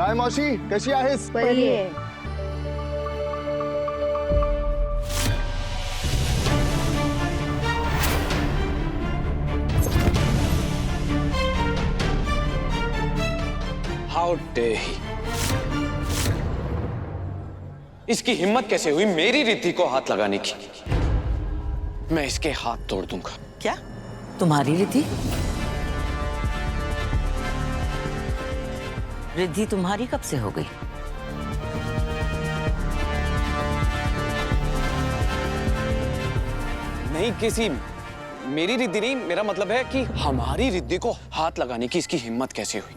काय मावशी, कशी आहेस? बरी आहे. हाउ डे ही, इसकी हिम्मत कैसे हुई मेरी रिद्धि को हाथ लगाने की? मैं इसके हाथ तोड़ दूंगा। क्या तुम्हारी रिद्धि? रिद्धि तुम्हारी कब से हो गई? नहीं, किसी मेरी रिद्धि नहीं, मेरा मतलब है कि हमारी रिद्धि को हाथ लगाने की इसकी हिम्मत कैसे हुई?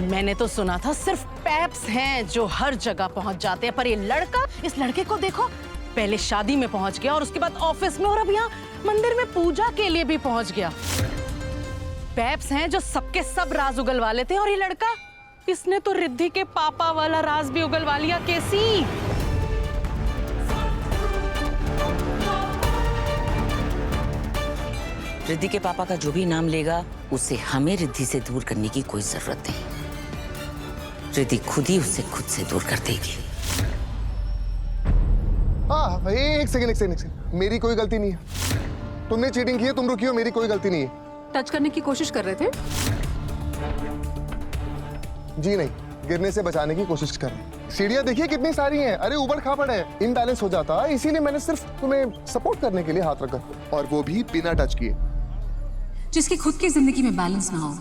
मैंने तो सुना था सिर्फ पैप्स हैं जो हर जगह पहुंच जाते हैं, पर ये लड़का, इस लड़के को देखो, पहले शादी में पहुंच गया और उसके बाद ऑफिस में और अब यहाँ मंदिर में पूजा के लिए भी पहुंच गया। पैप्स हैं जो सबके सब राज उगलवा लेते हैं और ये लड़का, इसने तो रिद्धि के पापा वाला राज भी उगलवा लिया। कैसी? रिद्धि के पापा का जो भी नाम लेगा उसे हमें रिद्धि से दूर करने की कोई जरूरत नहीं। रिद्धि खुद ही उससे खुद से दूर कर देगी। हाँ, एक सेकंड, मेरी कोई गलती नहीं है। तुमने चीटिंग की है, तुम रुकी हो, मेरी कोई गलती नहीं है। टच करने की कोशिश कर रहे थे? जी नहीं, गिरने से बचाने की कोशिश कर रहे हैं। सीढ़ियां देखिए कितनी सारी हैं। अरे ऊबड़ खाबड़ है, इम्बैलेंस हो जाता, इसीलिए मैंने सिर्फ तुम्हें सपोर्ट करने के लिए हाथ रखा, और वो भी बिना टच किए। जिसकी खुद की जिंदगी में बैलेंस ना हो,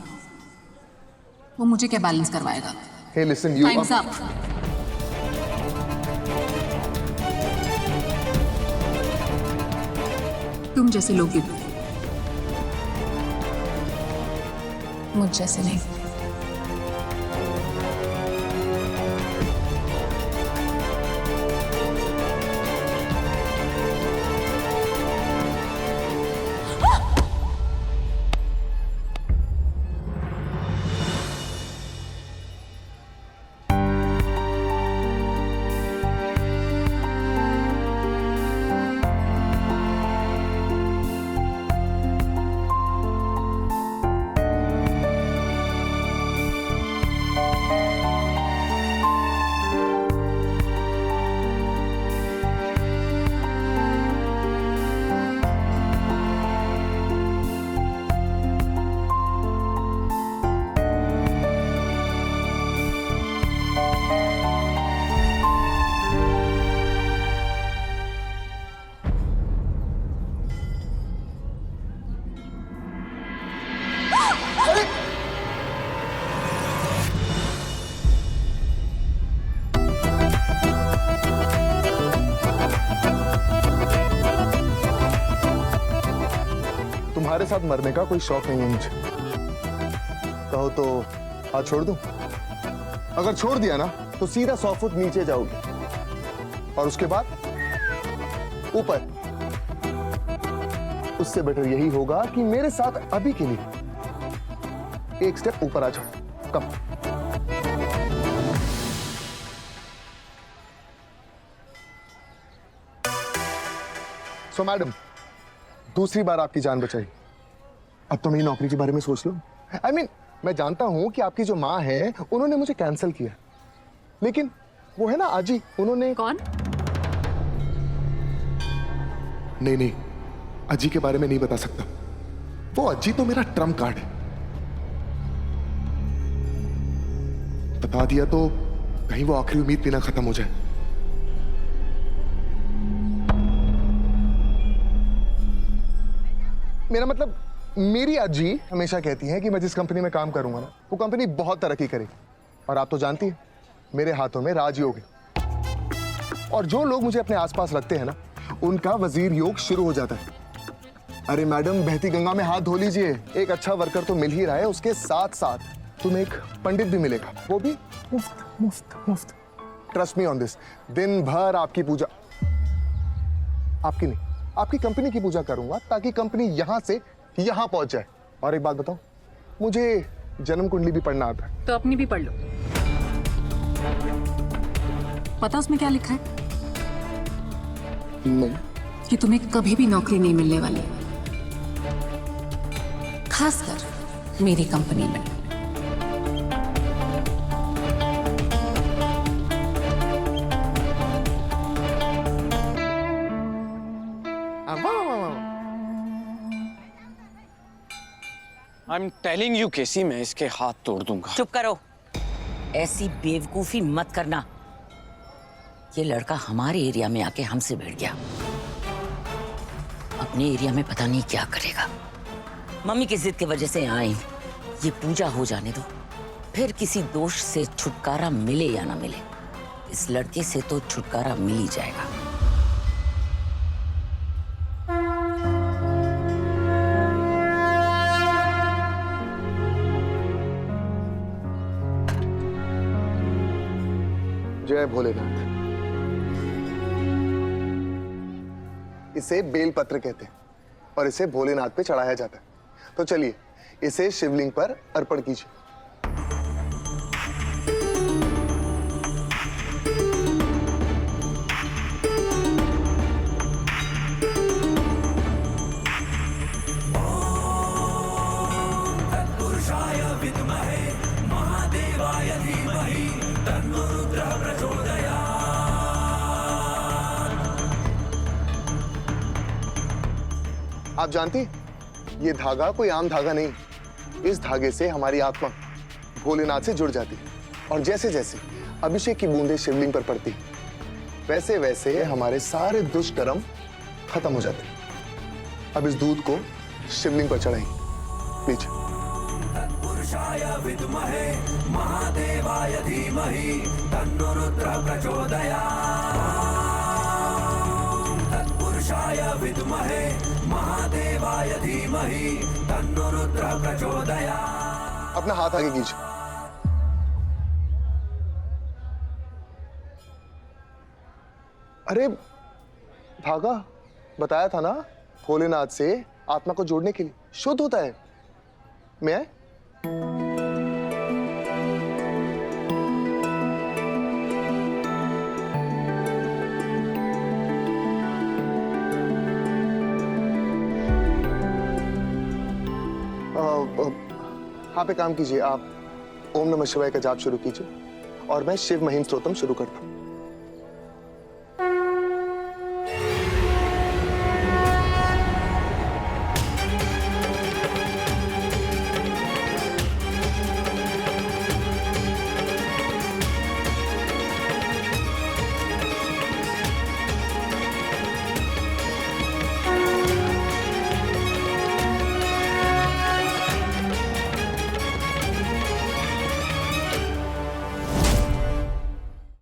वो मुझे क्या बैलेंस करवाएगा? Hey, listen, you Time's up. तुम जैसे लोग भी, मुझ जैसे नहीं। तुम्हारे साथ मरने का कोई शौक नहीं है मुझे। कहो तो हाथ छोड़ दूं? अगर छोड़ दिया ना तो सीधा 100 फुट नीचे जाओगे और उसके बाद ऊपर। उससे बेटर यही होगा कि मेरे साथ अभी के लिए एक स्टेप ऊपर आ जाओ। कम। सो मैडम, दूसरी बार आपकी जान बचाई, अब तो मेरी नौकरी के बारे में सोच लो। I mean, मैं जानता हूं कि आपकी जो माँ है उन्होंने मुझे कैंसिल किया, लेकिन वो है ना आजी, उन्होंने। कौन? नहीं, अजी के बारे में नहीं बता सकता। वो अजी तो मेरा ट्रम्प कार्ड है। बता दिया तो कहीं वो आखिरी उम्मीद भी ना खत्म हो जाए। मेरा मतलब, मेरी अजी हमेशा कहती हैं कि मैं जिस कंपनी में काम करूंगा ना, वो कंपनी बहुत तरक्की करेगी। और आप तो जानती हैं, मेरे हाथों में राजयोग है। और जो लोग मुझे अपने आसपास रखते हैं ना, उनका वजीर योग शुरू हो जाता है। अरे मैडम, बहती गंगा में हाथ धो लीजिए। एक अच्छा वर्कर तो मिल ही रहा है, उसके साथ साथ तुम्हें एक पंडित भी मिलेगा, वो भी मुफ्त मुफ्त मुफ्त। Trust me on this. दिन भर आपकी पूजा, आपकी नहीं, आपकी कंपनी की पूजा करूंगा ताकि कंपनी यहां से यहां पहुंच जाए। और एक बात बताऊं, मुझे जन्म कुंडली भी पढ़ना आता है। तो अपनी भी पढ़ लो। पता उसमें क्या लिखा है? नहीं। कि तुम्हें कभी भी नौकरी नहीं मिलने वाली, खासकर मेरी कंपनी में। वाह वाह वाह। आई एम टेलिंग यू केसी, मैं इसके हाथ तोड़ दूंगा। चुप करो, ऐसी बेवकूफी मत करना। ये लड़का हमारे एरिया में आके हमसे भिड़ गया, अपने एरिया में पता नहीं क्या करेगा। मम्मी की जिद की वजह से आई, ये पूजा हो जाने दो, फिर किसी दोष से छुटकारा मिले या ना मिले, इस लड़के से तो छुटकारा मिल ही जाएगा। जय भोलेनाथ। इसे बेलपत्र कहते हैं और इसे भोलेनाथ पे चढ़ाया जाता है। तो चलिए इसे शिवलिंग पर अर्पण कीजिए। आप जानती हैं, ये धागा कोई आम धागा नहीं। इस धागे से हमारी आत्मा भोलेनाथ से जुड़ जाती है और जैसे जैसे अभिषेक की बूंदें शिवलिंग पर पड़ती वैसे वैसे हमारे सारे दुष्कर्म खत्म हो जाते हैं। अब इस दूध को शिवलिंग पर चढ़ाएं। लीजिए। तत्पुरुषाय विद्महे महादेवाय धीमहि तन्नो रुद्रः प्रचोदयात्। तत्पुरुषाय विद्महे महादेवाय धीमहि तन्नो रुद्रः प्रचोदयात्। अपना हाथ आगे कीजिए। अरे धागा बताया था ना, भोलेनाथ से आत्मा को जोड़ने के लिए शुद्ध होता है। मैं आप एक काम कीजिए, आप ओम नमः शिवाय का जाप शुरू कीजिए और मैं शिव महिम स्तोत्रम शुरू करता हूं।